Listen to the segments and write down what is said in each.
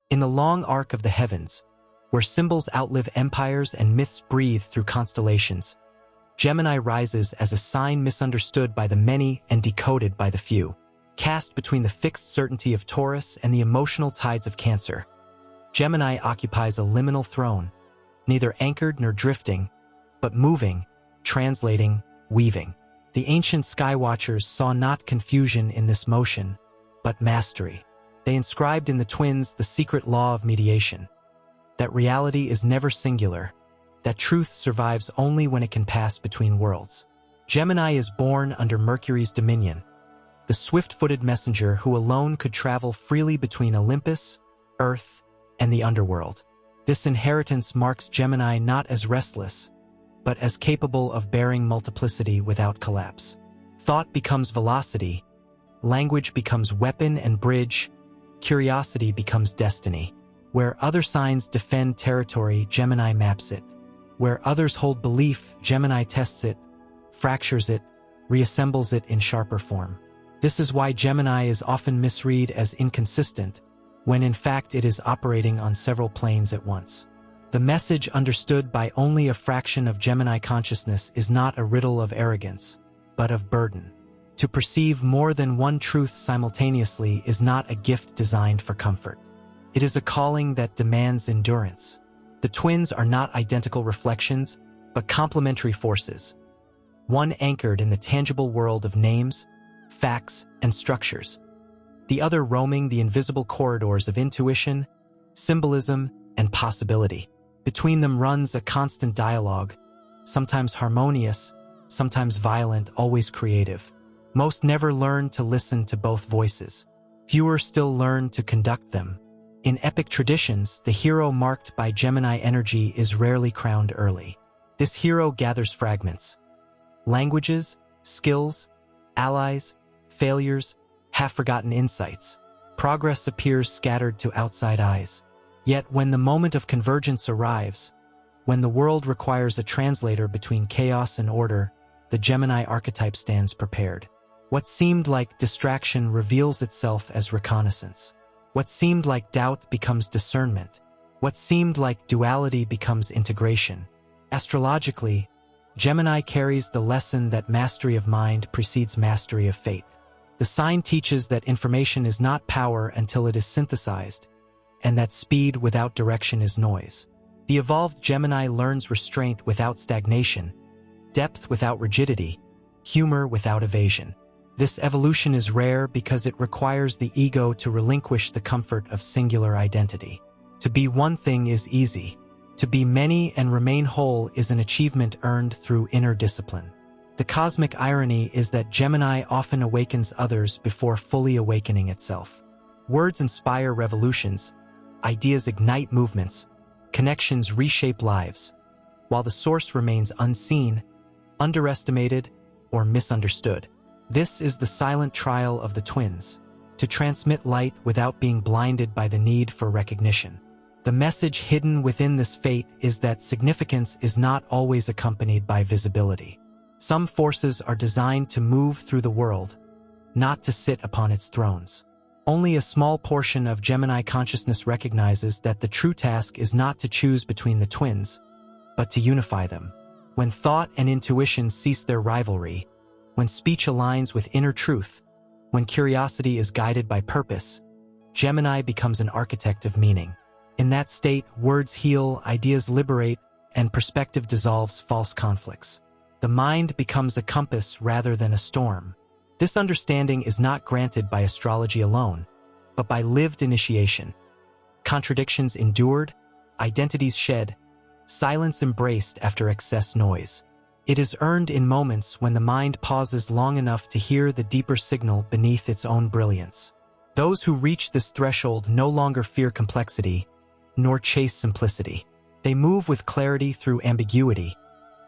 In the long arc of the heavens, where symbols outlive empires and myths breathe through constellations, Gemini rises as a sign misunderstood by the many and decoded by the few, cast between the fixed certainty of Taurus and the emotional tides of Cancer. Gemini occupies a liminal throne, neither anchored nor drifting, but moving, translating, weaving. The ancient skywatchers saw not confusion in this motion, but mastery. They inscribed in the twins the secret law of mediation, that reality is never singular, that truth survives only when it can pass between worlds. Gemini is born under Mercury's dominion, the swift-footed messenger who alone could travel freely between Olympus, Earth, and the Underworld. This inheritance marks Gemini not as restless, but as capable of bearing multiplicity without collapse. Thought becomes velocity, language becomes weapon and bridge, curiosity becomes destiny. Where other signs defend territory, Gemini maps it. Where others hold belief, Gemini tests it, fractures it, reassembles it in sharper form. This is why Gemini is often misread as inconsistent, when in fact it is operating on several planes at once. The message understood by only a fraction of Gemini consciousness is not a riddle of arrogance, but of burden. To perceive more than one truth simultaneously is not a gift designed for comfort. It is a calling that demands endurance. The twins are not identical reflections, but complementary forces, one anchored in the tangible world of names, facts, and structures, the other roaming the invisible corridors of intuition, symbolism, and possibility. Between them runs a constant dialogue, sometimes harmonious, sometimes violent, always creative. Most never learn to listen to both voices. Fewer still learn to conduct them. In epic traditions, the hero marked by Gemini energy is rarely crowned early. This hero gathers fragments, languages, skills, allies, failures, half-forgotten insights. Progress appears scattered to outside eyes. Yet when the moment of convergence arrives, when the world requires a translator between chaos and order, the Gemini archetype stands prepared. What seemed like distraction reveals itself as reconnaissance. What seemed like doubt becomes discernment. What seemed like duality becomes integration. Astrologically, Gemini carries the lesson that mastery of mind precedes mastery of fate. The sign teaches that information is not power until it is synthesized, and that speed without direction is noise. The evolved Gemini learns restraint without stagnation, depth without rigidity, humor without evasion. This evolution is rare because it requires the ego to relinquish the comfort of singular identity. To be one thing is easy. To be many and remain whole is an achievement earned through inner discipline. The cosmic irony is that Gemini often awakens others before fully awakening itself. Words inspire revolutions, ideas ignite movements, connections reshape lives, while the source remains unseen, underestimated, or misunderstood. This is the silent trial of the twins, to transmit light without being blinded by the need for recognition. The message hidden within this fate is that significance is not always accompanied by visibility. Some forces are designed to move through the world, not to sit upon its thrones. Only a small portion of Gemini consciousness recognizes that the true task is not to choose between the twins, but to unify them. When thought and intuition cease their rivalry, when speech aligns with inner truth, when curiosity is guided by purpose, Gemini becomes an architect of meaning. In that state, words heal, ideas liberate, and perspective dissolves false conflicts. The mind becomes a compass rather than a storm. This understanding is not granted by astrology alone, but by lived initiation. Contradictions endured, identities shed, silence embraced after excess noise. It is earned in moments when the mind pauses long enough to hear the deeper signal beneath its own brilliance. Those who reach this threshold no longer fear complexity, nor chase simplicity. They move with clarity through ambiguity,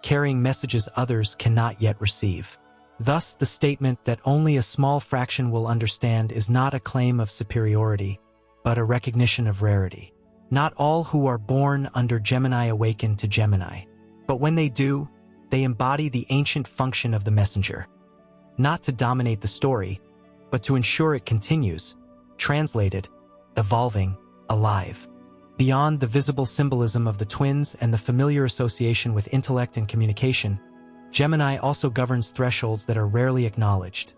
carrying messages others cannot yet receive. Thus, the statement that only a small fraction will understand is not a claim of superiority, but a recognition of rarity. Not all who are born under Gemini awaken to Gemini, but when they do, they embody the ancient function of the messenger, not to dominate the story, but to ensure it continues, translated, evolving, alive. Beyond the visible symbolism of the twins and the familiar association with intellect and communication, Gemini also governs thresholds that are rarely acknowledged.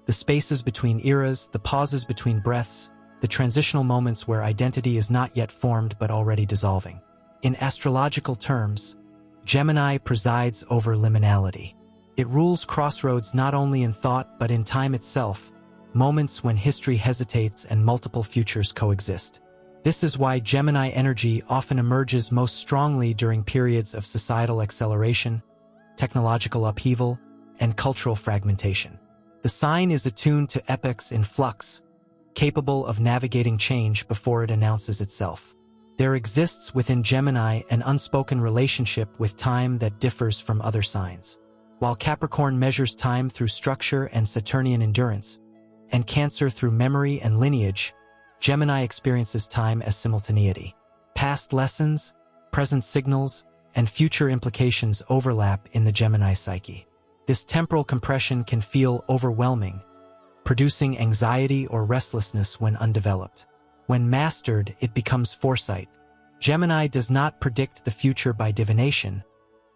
The spaces between eras, the pauses between breaths, the transitional moments where identity is not yet formed but already dissolving. In astrological terms, Gemini presides over liminality. It rules crossroads not only in thought but in time itself, moments when history hesitates and multiple futures coexist. This is why Gemini energy often emerges most strongly during periods of societal acceleration, technological upheaval, and cultural fragmentation. The sign is attuned to epochs in flux, capable of navigating change before it announces itself. There exists within Gemini an unspoken relationship with time that differs from other signs. While Capricorn measures time through structure and Saturnian endurance, and Cancer through memory and lineage, Gemini experiences time as simultaneity. Past lessons, present signals, and future implications overlap in the Gemini psyche. This temporal compression can feel overwhelming, producing anxiety or restlessness when undeveloped. When mastered, it becomes foresight. Gemini does not predict the future by divination,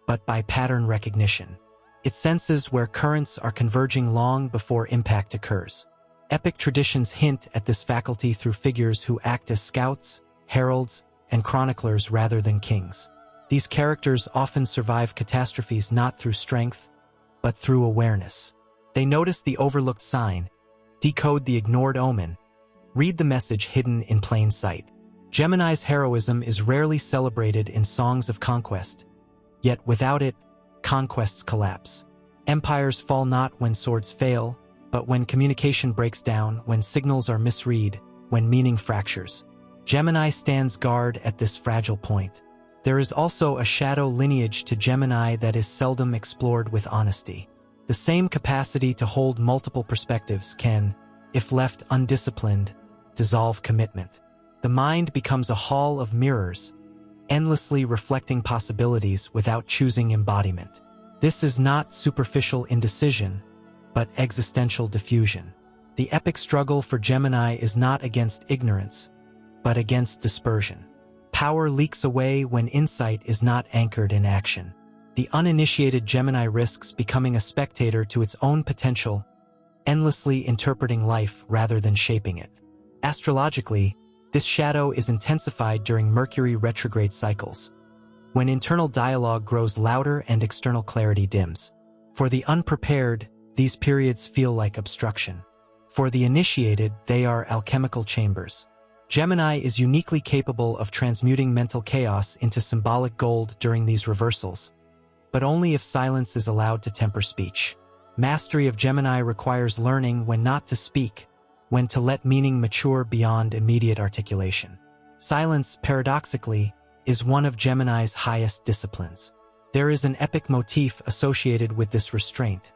but by pattern recognition. It senses where currents are converging long before impact occurs. Epic traditions hint at this faculty through figures who act as scouts, heralds, and chroniclers rather than kings. These characters often survive catastrophes not through strength, but through awareness. They notice the overlooked sign, decode the ignored omen, read the message hidden in plain sight. Gemini's heroism is rarely celebrated in songs of conquest, yet without it, conquests collapse. Empires fall not when swords fail, but when communication breaks down, when signals are misread, when meaning fractures. Gemini stands guard at this fragile point. There is also a shadow lineage to Gemini that is seldom explored with honesty. The same capacity to hold multiple perspectives can, if left undisciplined, dissolve commitment. The mind becomes a hall of mirrors, endlessly reflecting possibilities without choosing embodiment. This is not superficial indecision, but existential diffusion. The epic struggle for Gemini is not against ignorance, but against dispersion. Power leaks away when insight is not anchored in action. The uninitiated Gemini risks becoming a spectator to its own potential, endlessly interpreting life rather than shaping it. Astrologically, this shadow is intensified during Mercury retrograde cycles, when internal dialogue grows louder and external clarity dims. For the unprepared, these periods feel like obstruction. For the initiated, they are alchemical chambers. Gemini is uniquely capable of transmuting mental chaos into symbolic gold during these reversals, but only if silence is allowed to temper speech. Mastery of Gemini requires learning when not to speak, when to let meaning mature beyond immediate articulation. Silence, paradoxically, is one of Gemini's highest disciplines. There is an epic motif associated with this restraint: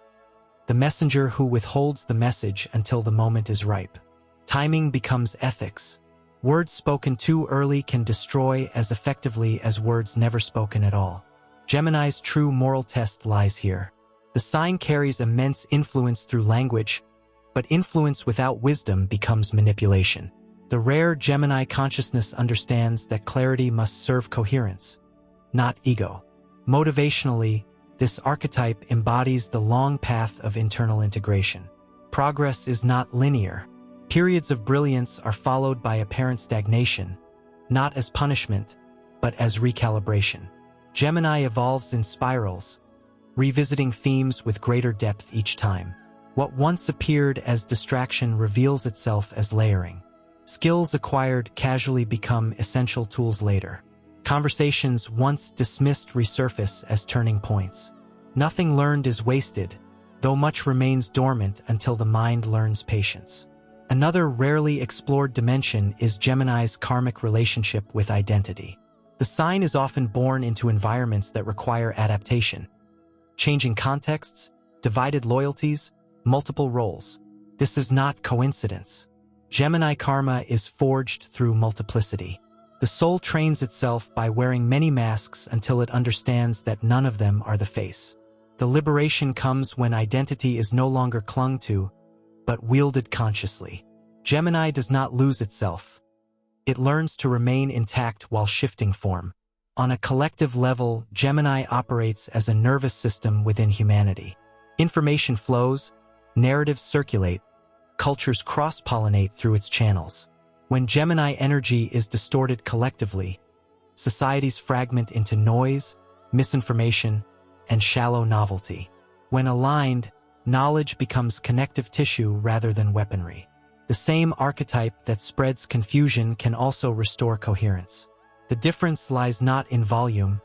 the messenger who withholds the message until the moment is ripe. Timing becomes ethics. Words spoken too early can destroy as effectively as words never spoken at all. Gemini's true moral test lies here. The sign carries immense influence through language, but influence without wisdom becomes manipulation. The rare Gemini consciousness understands that clarity must serve coherence, not ego. Motivationally, this archetype embodies the long path of internal integration. Progress is not linear. Periods of brilliance are followed by apparent stagnation, not as punishment, but as recalibration. Gemini evolves in spirals, revisiting themes with greater depth each time. What once appeared as distraction reveals itself as layering. Skills acquired casually become essential tools later. Conversations once dismissed resurface as turning points. Nothing learned is wasted, though much remains dormant until the mind learns patience. Another rarely explored dimension is Gemini's karmic relationship with identity. The sign is often born into environments that require adaptation. Changing contexts, divided loyalties, multiple roles. This is not coincidence. Gemini karma is forged through multiplicity. The soul trains itself by wearing many masks until it understands that none of them are the face. The liberation comes when identity is no longer clung to, but wielded consciously. Gemini does not lose itself. It learns to remain intact while shifting form. On a collective level, Gemini operates as a nervous system within humanity. Information flows, narratives circulate, cultures cross-pollinate through its channels. When Gemini energy is distorted collectively, societies fragment into noise, misinformation, and shallow novelty. When aligned, knowledge becomes connective tissue rather than weaponry. The same archetype that spreads confusion can also restore coherence. The difference lies not in volume,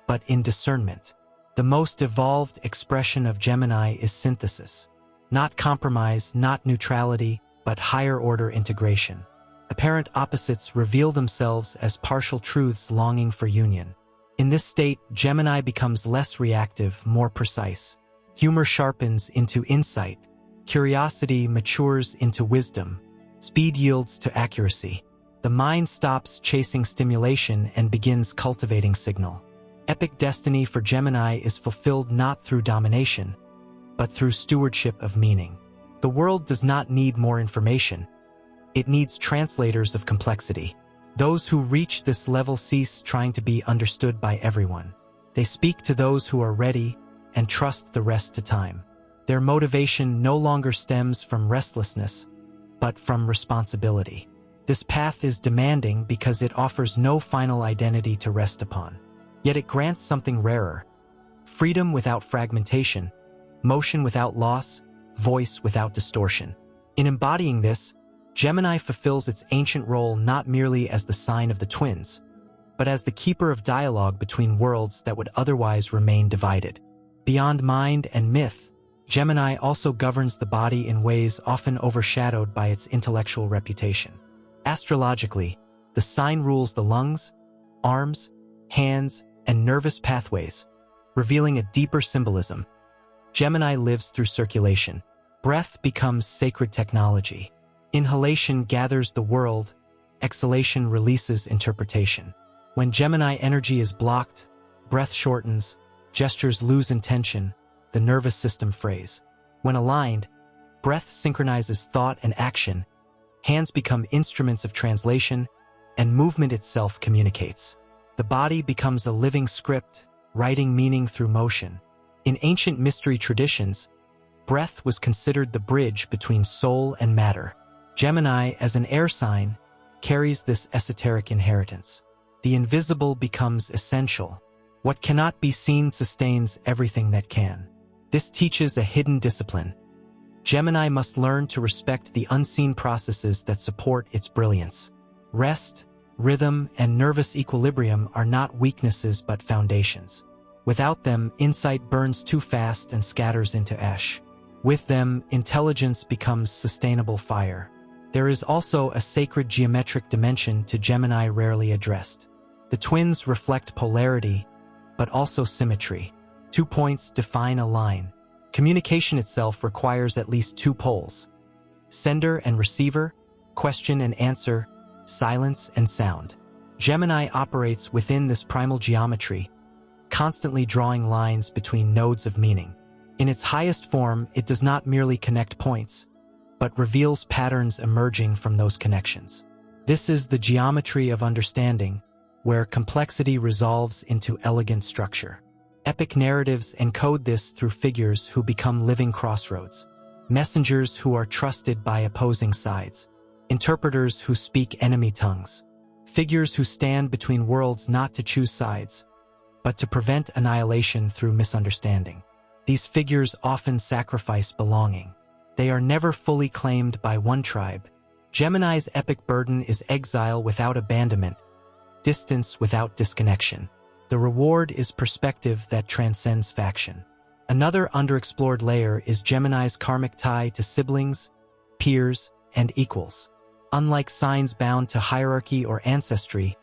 but in discernment. The most evolved expression of Gemini is synthesis. Not compromise, not neutrality, but higher-order integration. Apparent opposites reveal themselves as partial truths longing for union. In this state, Gemini becomes less reactive, more precise. Humor sharpens into insight. Curiosity matures into wisdom. Speed yields to accuracy. The mind stops chasing stimulation and begins cultivating signal. Epic destiny for Gemini is fulfilled not through domination, but through stewardship of meaning. The world does not need more information. It needs translators of complexity. Those who reach this level cease trying to be understood by everyone. They speak to those who are ready and trust the rest to time. Their motivation no longer stems from restlessness, but from responsibility. This path is demanding because it offers no final identity to rest upon. Yet it grants something rarer: freedom without fragmentation, motion without loss, voice without distortion. In embodying this, Gemini fulfills its ancient role not merely as the sign of the twins, but as the keeper of dialogue between worlds that would otherwise remain divided. Beyond mind and myth, Gemini also governs the body in ways often overshadowed by its intellectual reputation. Astrologically, the sign rules the lungs, arms, hands, and nervous pathways, revealing a deeper symbolism. Gemini lives through circulation. Breath becomes sacred technology. Inhalation gathers the world, exhalation releases interpretation. When Gemini energy is blocked, breath shortens, gestures lose intention, the nervous system frays. When aligned, breath synchronizes thought and action, hands become instruments of translation, and movement itself communicates. The body becomes a living script, writing meaning through motion. In ancient mystery traditions, breath was considered the bridge between soul and matter. Gemini, as an air sign, carries this esoteric inheritance. The invisible becomes essential. What cannot be seen sustains everything that can. This teaches a hidden discipline. Gemini must learn to respect the unseen processes that support its brilliance. Rest, rhythm, and nervous equilibrium are not weaknesses but foundations. Without them, insight burns too fast and scatters into ash. With them, intelligence becomes sustainable fire. There is also a sacred geometric dimension to Gemini rarely addressed. The twins reflect polarity, but also symmetry. 2 points define a line. Communication itself requires at least 2 poles: sender and receiver, question and answer, silence and sound. Gemini operates within this primal geometry, constantly drawing lines between nodes of meaning. In its highest form, it does not merely connect points, but reveals patterns emerging from those connections. This is the geometry of understanding, where complexity resolves into elegant structure. Epic narratives encode this through figures who become living crossroads, messengers who are trusted by opposing sides, interpreters who speak enemy tongues, figures who stand between worlds not to choose sides, but to prevent annihilation through misunderstanding. These figures often sacrifice belonging. They are never fully claimed by one tribe. Gemini's epic burden is exile without abandonment, distance without disconnection. The reward is perspective that transcends faction. Another underexplored layer is Gemini's karmic tie to siblings, peers, and equals. Unlike signs bound to hierarchy or ancestry,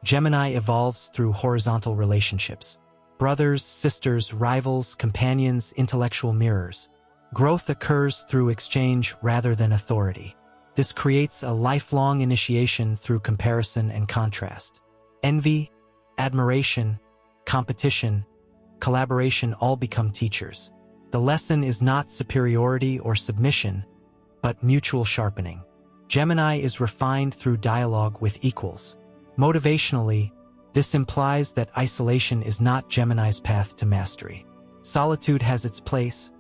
Gemini evolves through horizontal relationships. Brothers, sisters, rivals, companions, intellectual mirrors. Growth occurs through exchange rather than authority. This creates a lifelong initiation through comparison and contrast. Envy, admiration, competition, collaboration all become teachers. The lesson is not superiority or submission, but mutual sharpening. Gemini is refined through dialogue with equals. Motivationally, this implies that isolation is not Gemini's path to mastery. Solitude has its place,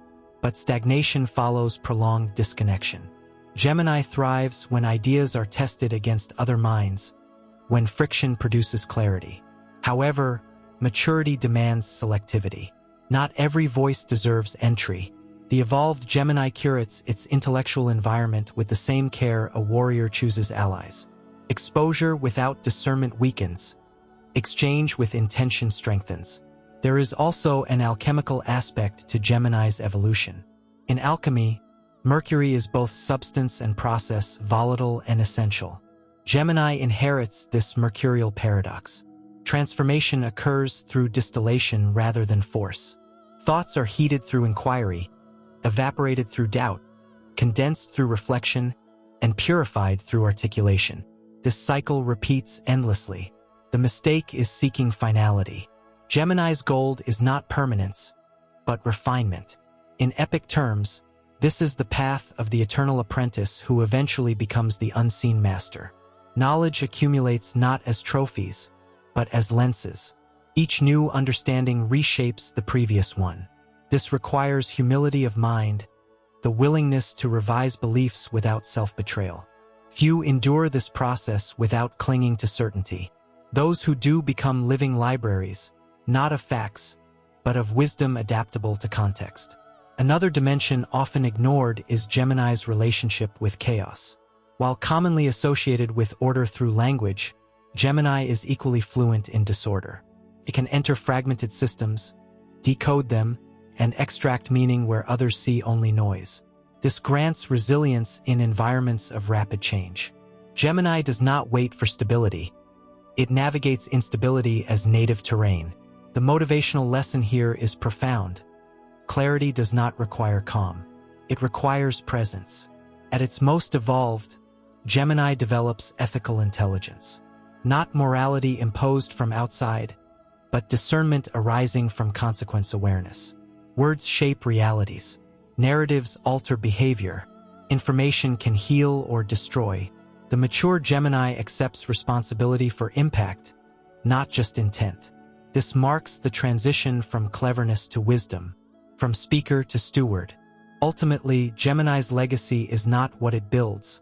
but stagnation follows prolonged disconnection. Gemini thrives when ideas are tested against other minds, when friction produces clarity. However, maturity demands selectivity. Not every voice deserves entry. The evolved Gemini curates its intellectual environment with the same care a warrior chooses allies. Exposure without discernment weakens. Exchange with intention strengthens. There is also an alchemical aspect to Gemini's evolution. In alchemy, Mercury is both substance and process, volatile and essential. Gemini inherits this mercurial paradox. Transformation occurs through distillation rather than force. Thoughts are heated through inquiry, evaporated through doubt, condensed through reflection, and purified through articulation. This cycle repeats endlessly. The mistake is seeking finality. Gemini's gold is not permanence, but refinement. In epic terms, this is the path of the eternal apprentice who eventually becomes the unseen master. Knowledge accumulates not as trophies, but as lenses. Each new understanding reshapes the previous one. This requires humility of mind, the willingness to revise beliefs without self-betrayal. Few endure this process without clinging to certainty. Those who do become living libraries, not of facts, but of wisdom adaptable to context. Another dimension often ignored is Gemini's relationship with chaos. While commonly associated with order through language, Gemini is equally fluent in disorder. It can enter fragmented systems, decode them, and extract meaning where others see only noise. This grants resilience in environments of rapid change. Gemini does not wait for stability. It navigates instability as native terrain. The motivational lesson here is profound. Clarity does not require calm. It requires presence. At its most evolved, Gemini develops ethical intelligence. Not morality imposed from outside, but discernment arising from consequence awareness. Words shape realities. Narratives alter behavior. Information can heal or destroy. The mature Gemini accepts responsibility for impact, not just intent. This marks the transition from cleverness to wisdom, from speaker to steward. Ultimately, Gemini's legacy is not what it builds,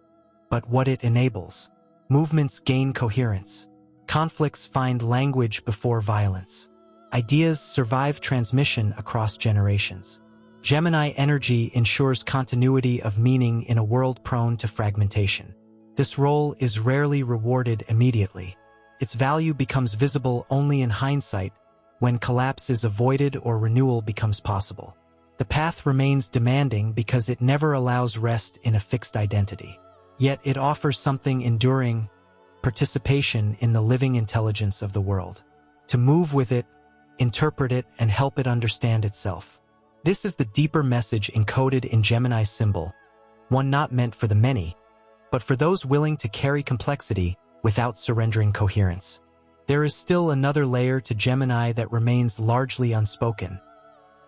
but what it enables. Movements gain coherence. Conflicts find language before violence. Ideas survive transmission across generations. Gemini energy ensures continuity of meaning in a world prone to fragmentation. This role is rarely rewarded immediately. Its value becomes visible only in hindsight, when collapse is avoided or renewal becomes possible. The path remains demanding because it never allows rest in a fixed identity. Yet it offers something enduring: participation in the living intelligence of the world. To move with it, interpret it, and help it understand itself. This is the deeper message encoded in Gemini's symbol, one not meant for the many, but for those willing to carry complexity without surrendering coherence. There is still another layer to Gemini that remains largely unspoken: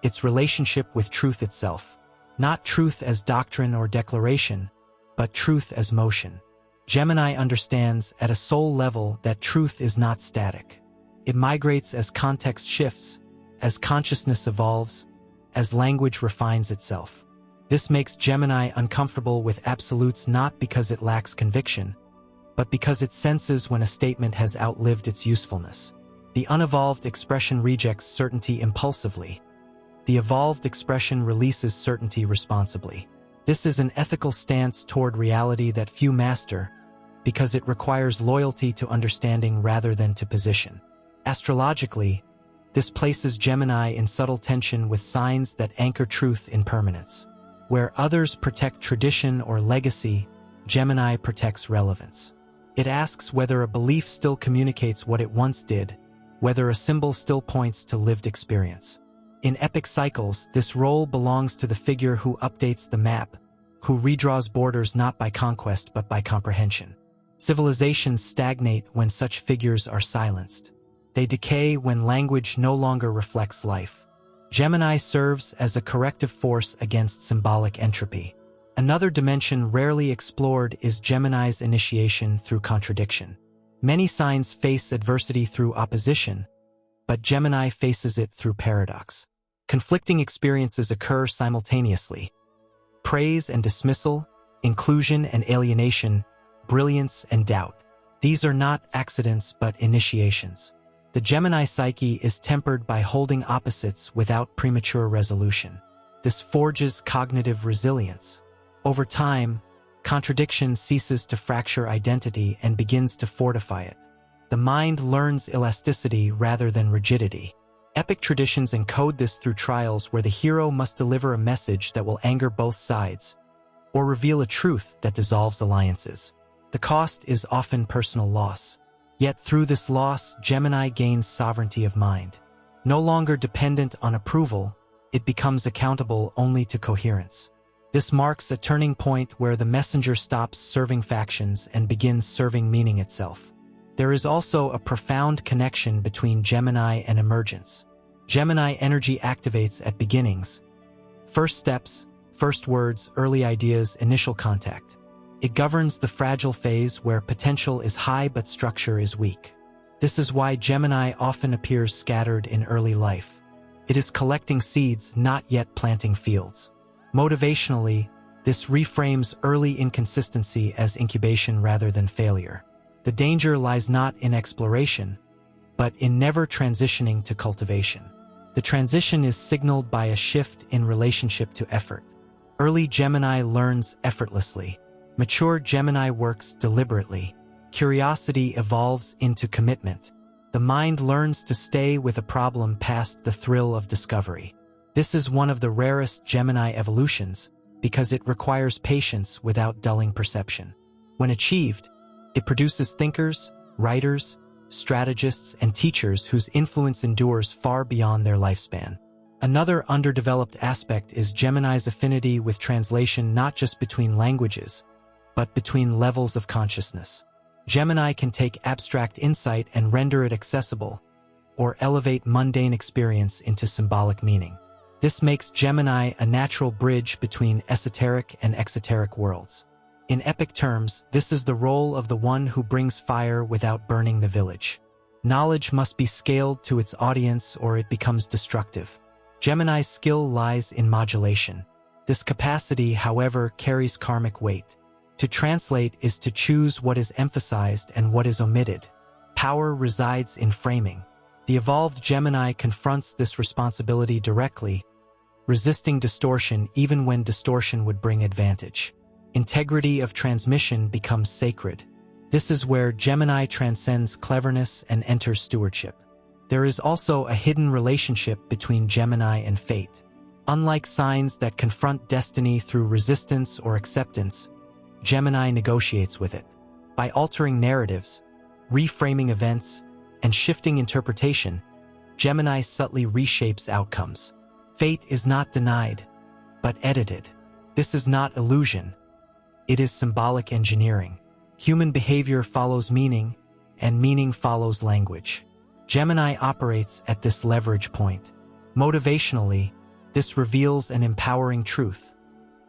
its relationship with truth itself. Not truth as doctrine or declaration, but truth as motion. Gemini understands at a soul level that truth is not static. It migrates as context shifts, as consciousness evolves, as language refines itself. This makes Gemini uncomfortable with absolutes not because it lacks conviction, but because it senses when a statement has outlived its usefulness. The unevolved expression rejects certainty impulsively. The evolved expression releases certainty responsibly. This is an ethical stance toward reality that few master, because it requires loyalty to understanding rather than to position. Astrologically, this places Gemini in subtle tension with signs that anchor truth in permanence. Where others protect tradition or legacy, Gemini protects relevance. It asks whether a belief still communicates what it once did, whether a symbol still points to lived experience. In epic cycles, this role belongs to the figure who updates the map, who redraws borders not by conquest but by comprehension. Civilizations stagnate when such figures are silenced. They decay when language no longer reflects life. Gemini serves as a corrective force against symbolic entropy. Another dimension rarely explored is Gemini's initiation through contradiction. Many signs face adversity through opposition, but Gemini faces it through paradox. Conflicting experiences occur simultaneously. Praise and dismissal, inclusion and alienation, brilliance and doubt. These are not accidents but initiations. The Gemini psyche is tempered by holding opposites without premature resolution. This forges cognitive resilience. Over time, contradiction ceases to fracture identity and begins to fortify it. The mind learns elasticity rather than rigidity. Epic traditions encode this through trials where the hero must deliver a message that will anger both sides, or reveal a truth that dissolves alliances. The cost is often personal loss. Yet through this loss, Gemini gains sovereignty of mind. No longer dependent on approval, it becomes accountable only to coherence. This marks a turning point where the messenger stops serving factions and begins serving meaning itself. There is also a profound connection between Gemini and emergence. Gemini energy activates at beginnings. First steps, first words, early ideas, initial contact. It governs the fragile phase where potential is high but structure is weak. This is why Gemini often appears scattered in early life. It is collecting seeds, not yet planting fields. Motivationally, this reframes early inconsistency as incubation rather than failure. The danger lies not in exploration, but in never transitioning to cultivation. The transition is signaled by a shift in relationship to effort. Early Gemini learns effortlessly. Mature Gemini works deliberately. Curiosity evolves into commitment. The mind learns to stay with a problem past the thrill of discovery. This is one of the rarest Gemini evolutions because it requires patience without dulling perception. When achieved, it produces thinkers, writers, strategists, and teachers whose influence endures far beyond their lifespan. Another underdeveloped aspect is Gemini's affinity with translation, not just between languages, but between levels of consciousness. Gemini can take abstract insight and render it accessible, or elevate mundane experience into symbolic meaning. This makes Gemini a natural bridge between esoteric and exoteric worlds. In epic terms, this is the role of the one who brings fire without burning the village. Knowledge must be scaled to its audience or it becomes destructive. Gemini's skill lies in modulation. This capacity, however, carries karmic weight. To translate is to choose what is emphasized and what is omitted. Power resides in framing. The evolved Gemini confronts this responsibility directly, resisting distortion even when distortion would bring advantage. Integrity of transmission becomes sacred. This is where Gemini transcends cleverness and enters stewardship. There is also a hidden relationship between Gemini and fate. Unlike signs that confront destiny through resistance or acceptance, Gemini negotiates with it. By altering narratives, reframing events, and shifting interpretation, Gemini subtly reshapes outcomes. Fate is not denied, but edited. This is not illusion. It is symbolic engineering. Human behavior follows meaning, and meaning follows language. Gemini operates at this leverage point. Motivationally, this reveals an empowering truth.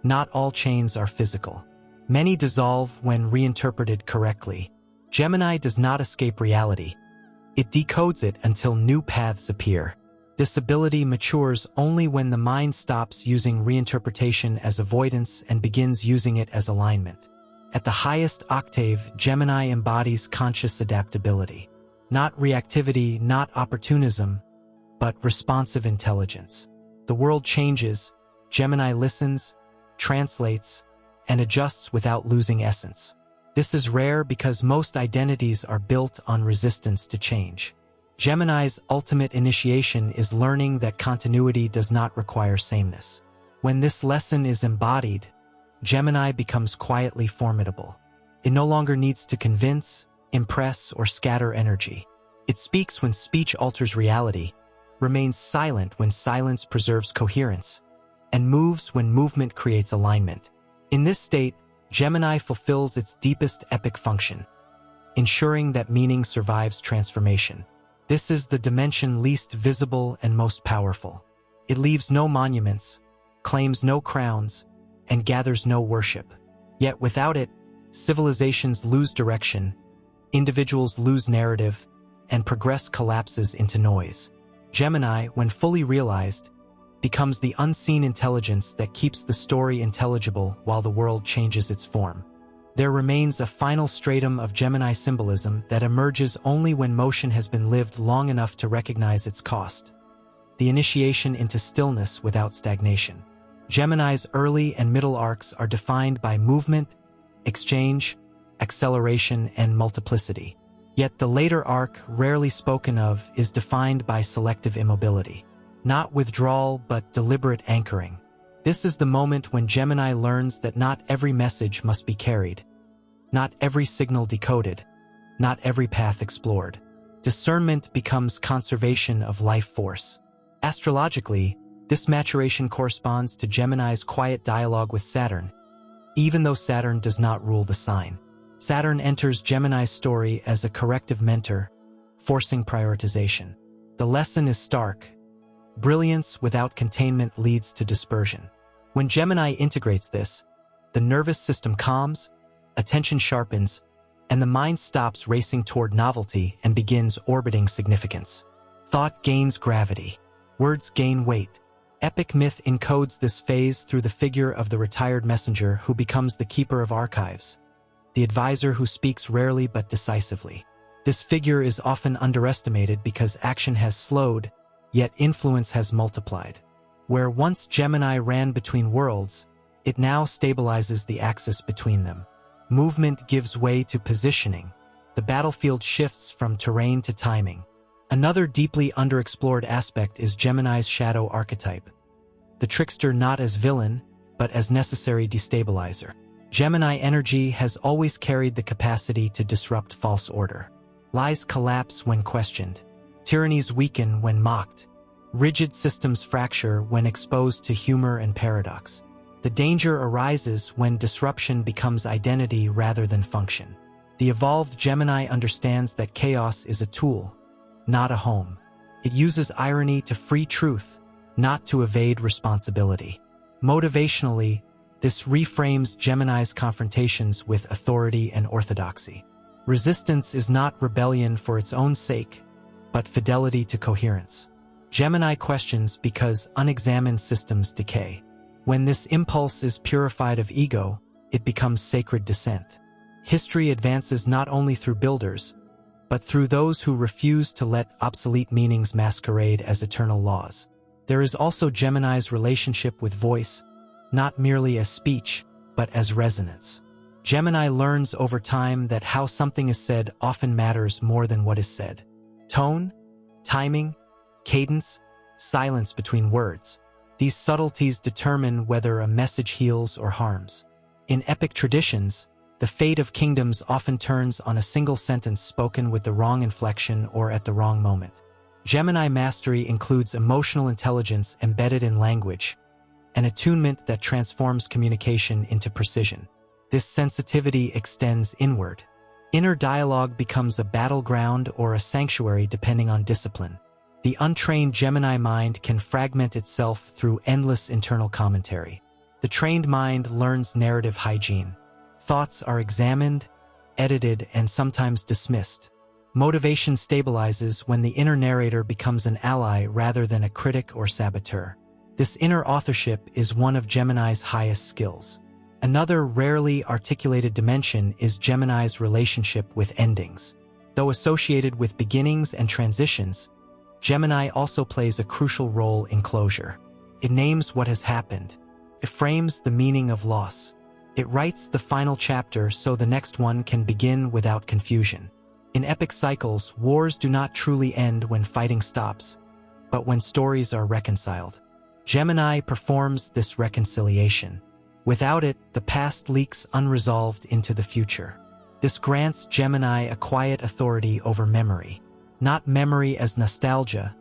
Not all chains are physical. Many dissolve when reinterpreted correctly. Gemini does not escape reality. It decodes it until new paths appear. This ability matures only when the mind stops using reinterpretation as avoidance and begins using it as alignment. At the highest octave, Gemini embodies conscious adaptability. Not reactivity, not opportunism, but responsive intelligence. The world changes, Gemini listens, translates, and adjusts without losing essence. This is rare because most identities are built on resistance to change. Gemini's ultimate initiation is learning that continuity does not require sameness. When this lesson is embodied, Gemini becomes quietly formidable. It no longer needs to convince, impress, or scatter energy. It speaks when speech alters reality, remains silent when silence preserves coherence, and moves when movement creates alignment. In this state, Gemini fulfills its deepest epic function, ensuring that meaning survives transformation. This is the dimension least visible and most powerful. It leaves no monuments, claims no crowns, and gathers no worship. Yet without it, civilizations lose direction, individuals lose narrative, and progress collapses into noise. Gemini, when fully realized, becomes the unseen intelligence that keeps the story intelligible while the world changes its form. There remains a final stratum of Gemini symbolism that emerges only when motion has been lived long enough to recognize its cost: the initiation into stillness without stagnation. Gemini's early and middle arcs are defined by movement, exchange, acceleration, and multiplicity. Yet the later arc, rarely spoken of, is defined by selective immobility. Not withdrawal, but deliberate anchoring. This is the moment when Gemini learns that not every message must be carried, not every signal decoded, not every path explored. Discernment becomes conservation of life force. Astrologically, this maturation corresponds to Gemini's quiet dialogue with Saturn, even though Saturn does not rule the sign. Saturn enters Gemini's story as a corrective mentor, forcing prioritization. The lesson is stark: brilliance without containment leads to dispersion. When Gemini integrates this, the nervous system calms, attention sharpens, and the mind stops racing toward novelty and begins orbiting significance. Thought gains gravity. Words gain weight. Epic myth encodes this phase through the figure of the retired messenger who becomes the keeper of archives, the advisor who speaks rarely but decisively. This figure is often underestimated because action has slowed, yet influence has multiplied. Where once Gemini ran between worlds, it now stabilizes the axis between them. Movement gives way to positioning. The battlefield shifts from terrain to timing. Another deeply underexplored aspect is Gemini's shadow archetype, the trickster not as villain, but as necessary destabilizer. Gemini energy has always carried the capacity to disrupt false order. Lies collapse when questioned. Tyrannies weaken when mocked. Rigid systems fracture when exposed to humor and paradox. The danger arises when disruption becomes identity rather than function. The evolved Gemini understands that chaos is a tool, not a home. It uses irony to free truth, not to evade responsibility. Motivationally, this reframes Gemini's confrontations with authority and orthodoxy. Resistance is not rebellion for its own sake, but fidelity to coherence. Gemini questions because unexamined systems decay. When this impulse is purified of ego, it becomes sacred dissent. History advances not only through builders, but through those who refuse to let obsolete meanings masquerade as eternal laws. There is also Gemini's relationship with voice, not merely as speech, but as resonance. Gemini learns over time that how something is said often matters more than what is said. Tone, timing, cadence, silence between words. These subtleties determine whether a message heals or harms. In epic traditions, the fate of kingdoms often turns on a single sentence spoken with the wrong inflection or at the wrong moment. Gemini mastery includes emotional intelligence embedded in language, an attunement that transforms communication into precision. This sensitivity extends inward. Inner dialogue becomes a battleground or a sanctuary depending on discipline. The untrained Gemini mind can fragment itself through endless internal commentary. The trained mind learns narrative hygiene. Thoughts are examined, edited, and sometimes dismissed. Motivation stabilizes when the inner narrator becomes an ally rather than a critic or saboteur. This inner authorship is one of Gemini's highest skills. Another rarely articulated dimension is Gemini's relationship with endings. Though associated with beginnings and transitions, Gemini also plays a crucial role in closure. It names what has happened. It frames the meaning of loss. It writes the final chapter so the next one can begin without confusion. In epic cycles, wars do not truly end when fighting stops, but when stories are reconciled. Gemini performs this reconciliation. Without it, the past leaks unresolved into the future. This grants Gemini a quiet authority over memory. Not memory as nostalgia,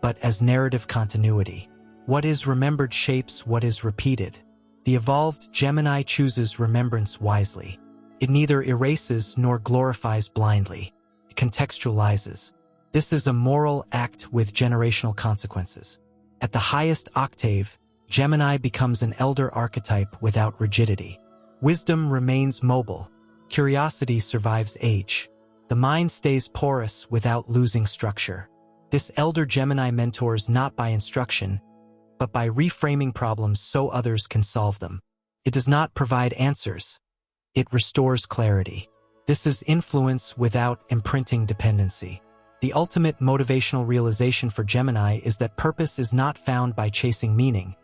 but as narrative continuity. What is remembered shapes what is repeated. The evolved Gemini chooses remembrance wisely. It neither erases nor glorifies blindly. It contextualizes. This is a moral act with generational consequences. At the highest octave, Gemini becomes an elder archetype without rigidity. Wisdom remains mobile. Curiosity survives age. The mind stays porous without losing structure. This elder Gemini mentors not by instruction, but by reframing problems so others can solve them. It does not provide answers. It restores clarity. This is influence without imprinting dependency. The ultimate motivational realization for Gemini is that purpose is not found by chasing meaning,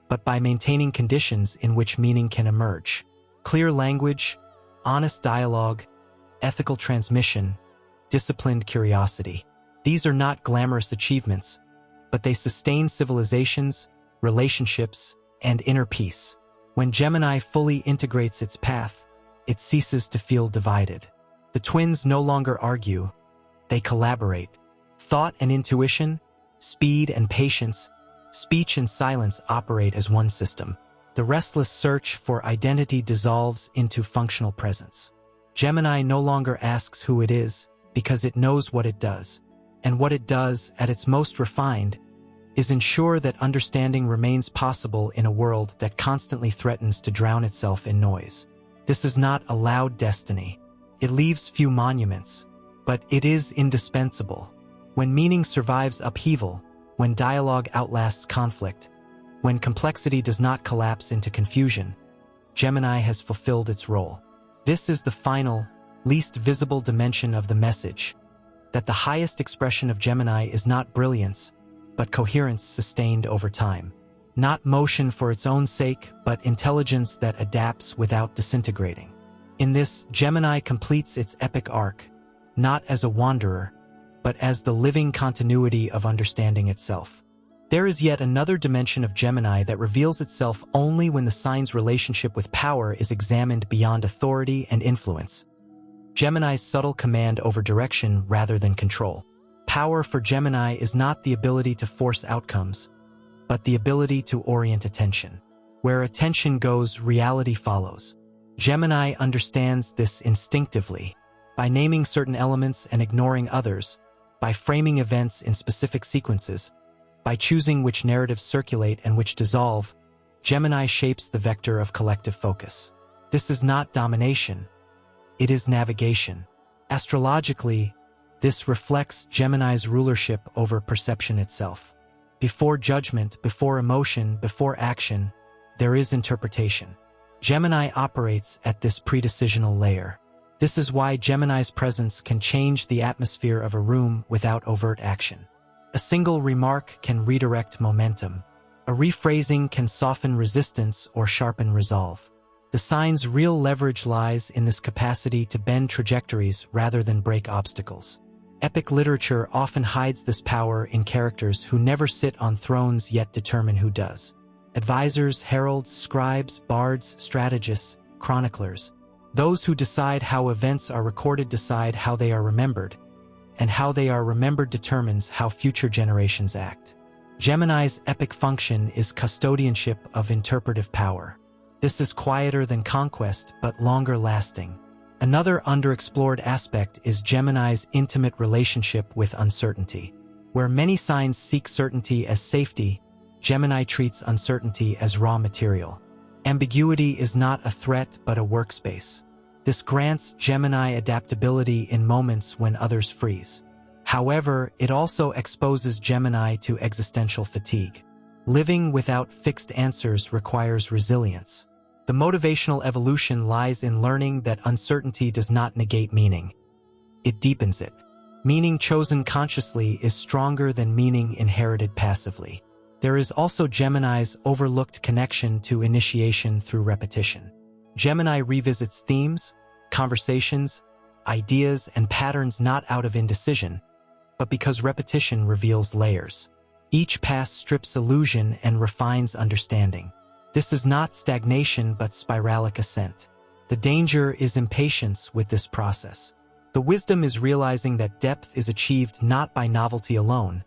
but by maintaining conditions in which meaning can emerge. Clear language, honest dialogue, ethical transmission, disciplined curiosity. These are not glamorous achievements, but they sustain civilizations, relationships, and inner peace. When Gemini fully integrates its path, it ceases to feel divided. The twins no longer argue, they collaborate. Thought and intuition, speed and patience, speech and silence operate as one system. The restless search for identity dissolves into functional presence. Gemini no longer asks who it is, because it knows what it does. And what it does, at its most refined, is ensure that understanding remains possible in a world that constantly threatens to drown itself in noise. This is not a loud destiny. It leaves few monuments, but it is indispensable. When meaning survives upheaval, when dialogue outlasts conflict, when complexity does not collapse into confusion, Gemini has fulfilled its role. This is the final, least visible dimension of the message, that the highest expression of Gemini is not brilliance, but coherence sustained over time. Not motion for its own sake, but intelligence that adapts without disintegrating. In this, Gemini completes its epic arc, not as a wanderer, but as the living continuity of understanding itself. There is yet another dimension of Gemini that reveals itself only when the sign's relationship with power is examined beyond authority and influence. Gemini's subtle command over direction rather than control. Power for Gemini is not the ability to force outcomes, but the ability to orient attention. Where attention goes, reality follows. Gemini understands this instinctively. By naming certain elements and ignoring others, by framing events in specific sequences, by choosing which narratives circulate and which dissolve, Gemini shapes the vector of collective focus. This is not domination. It is navigation. Astrologically, this reflects Gemini's rulership over perception itself. Before judgment, before emotion, before action, there is interpretation. Gemini operates at this predecisional layer. This is why Gemini's presence can change the atmosphere of a room without overt action. A single remark can redirect momentum. A rephrasing can soften resistance or sharpen resolve. The sign's real leverage lies in this capacity to bend trajectories rather than break obstacles. Epic literature often hides this power in characters who never sit on thrones yet determine who does. Advisors, heralds, scribes, bards, strategists, chroniclers. Those who decide how events are recorded decide how they are remembered, and how they are remembered determines how future generations act. Gemini's epic function is custodianship of interpretive power. This is quieter than conquest, but longer lasting. Another underexplored aspect is Gemini's intimate relationship with uncertainty. Where many signs seek certainty as safety, Gemini treats uncertainty as raw material. Ambiguity is not a threat but a workspace. This grants Gemini adaptability in moments when others freeze. However, it also exposes Gemini to existential fatigue. Living without fixed answers requires resilience. The motivational evolution lies in learning that uncertainty does not negate meaning. It deepens it. Meaning chosen consciously is stronger than meaning inherited passively. There is also Gemini's overlooked connection to initiation through repetition. Gemini revisits themes, conversations, ideas, and patterns not out of indecision, but because repetition reveals layers. Each pass strips illusion and refines understanding. This is not stagnation but spiralic ascent. The danger is impatience with this process. The wisdom is realizing that depth is achieved not by novelty alone,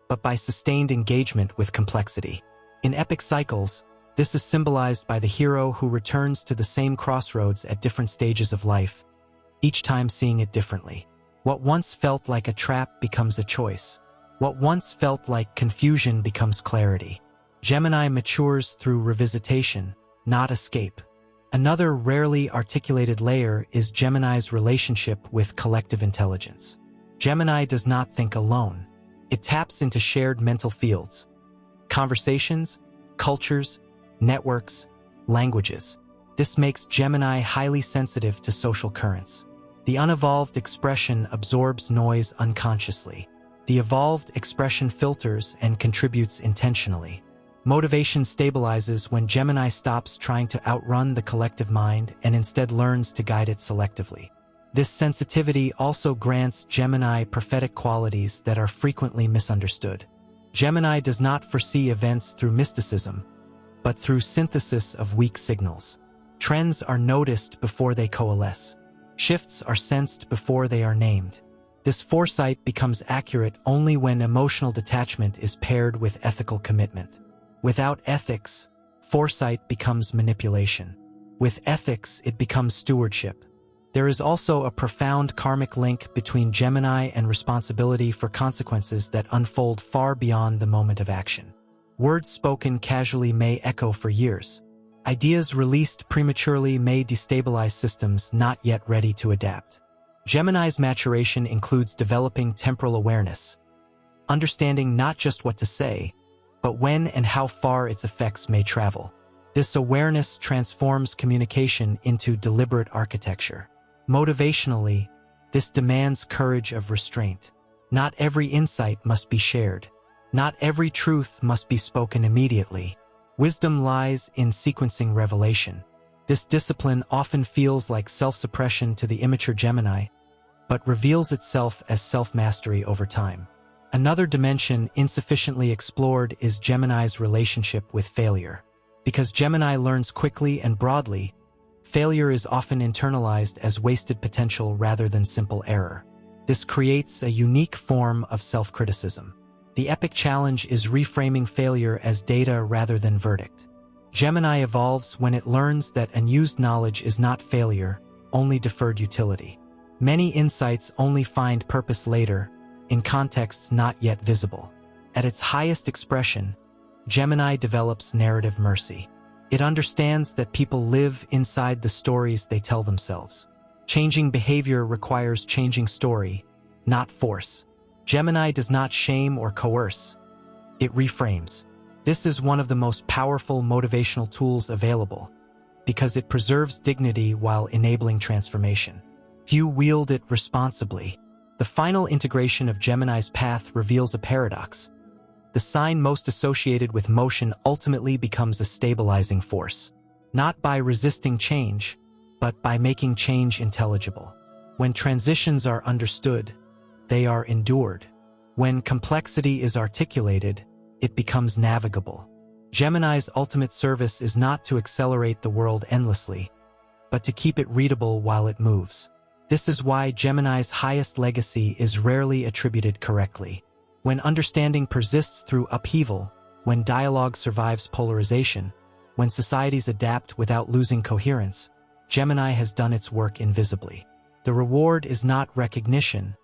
but by sustained engagement with complexity. In epic cycles, this is symbolized by the hero who returns to the same crossroads at different stages of life, each time seeing it differently. What once felt like a trap becomes a choice. What once felt like confusion becomes clarity. Gemini matures through revisitation, not escape. Another rarely articulated layer is Gemini's relationship with collective intelligence. Gemini does not think alone. It taps into shared mental fields, conversations, cultures, networks, languages. This makes Gemini highly sensitive to social currents. The unevolved expression absorbs noise unconsciously. The evolved expression filters and contributes intentionally. Motivation stabilizes when Gemini stops trying to outrun the collective mind and instead learns to guide it selectively. This sensitivity also grants Gemini prophetic qualities that are frequently misunderstood. Gemini does not foresee events through mysticism, but through synthesis of weak signals. Trends are noticed before they coalesce. Shifts are sensed before they are named. This foresight becomes accurate only when emotional detachment is paired with ethical commitment. Without ethics, foresight becomes manipulation. With ethics, it becomes stewardship. There is also a profound karmic link between Gemini and responsibility for consequences that unfold far beyond the moment of action. Words spoken casually may echo for years. Ideas released prematurely may destabilize systems not yet ready to adapt. Gemini's maturation includes developing temporal awareness, understanding not just what to say, but when and how far its effects may travel. This awareness transforms communication into deliberate architecture. Motivationally, this demands courage of restraint. Not every insight must be shared. Not every truth must be spoken immediately. Wisdom lies in sequencing revelation. This discipline often feels like self-suppression to the immature Gemini, but reveals itself as self-mastery over time. Another dimension insufficiently explored is Gemini's relationship with failure. Because Gemini learns quickly and broadly, failure is often internalized as wasted potential rather than simple error. This creates a unique form of self-criticism. The epic challenge is reframing failure as data rather than verdict. Gemini evolves when it learns that unused knowledge is not failure, only deferred utility. Many insights only find purpose later, in contexts not yet visible. At its highest expression, Gemini develops narrative mercy. It understands that people live inside the stories they tell themselves. Changing behavior requires changing story, not force. Gemini does not shame or coerce. It reframes. This is one of the most powerful motivational tools available, because it preserves dignity while enabling transformation. Few wield it responsibly. The final integration of Gemini's path reveals a paradox. The sign most associated with motion ultimately becomes a stabilizing force, not by resisting change, but by making change intelligible. When transitions are understood, they are endured. When complexity is articulated, it becomes navigable. Gemini's ultimate service is not to accelerate the world endlessly, but to keep it readable while it moves. This is why Gemini's highest legacy is rarely attributed correctly. When understanding persists through upheaval, when dialogue survives polarization, when societies adapt without losing coherence, Gemini has done its work invisibly. The reward is not recognition,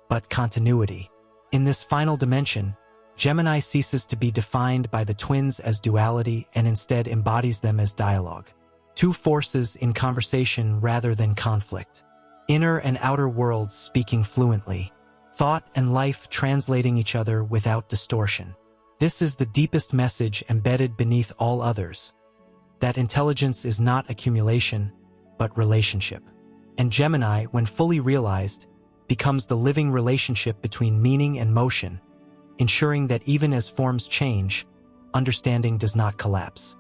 but continuity. In this final dimension, Gemini ceases to be defined by the twins as duality and instead embodies them as dialogue. Two forces in conversation rather than conflict. Inner and outer worlds speaking fluently. Thought and life translating each other without distortion. This is the deepest message embedded beneath all others. That intelligence is not accumulation, but relationship. And Gemini, when fully realized, becomes the living relationship between meaning and motion, ensuring that even as forms change, understanding does not collapse.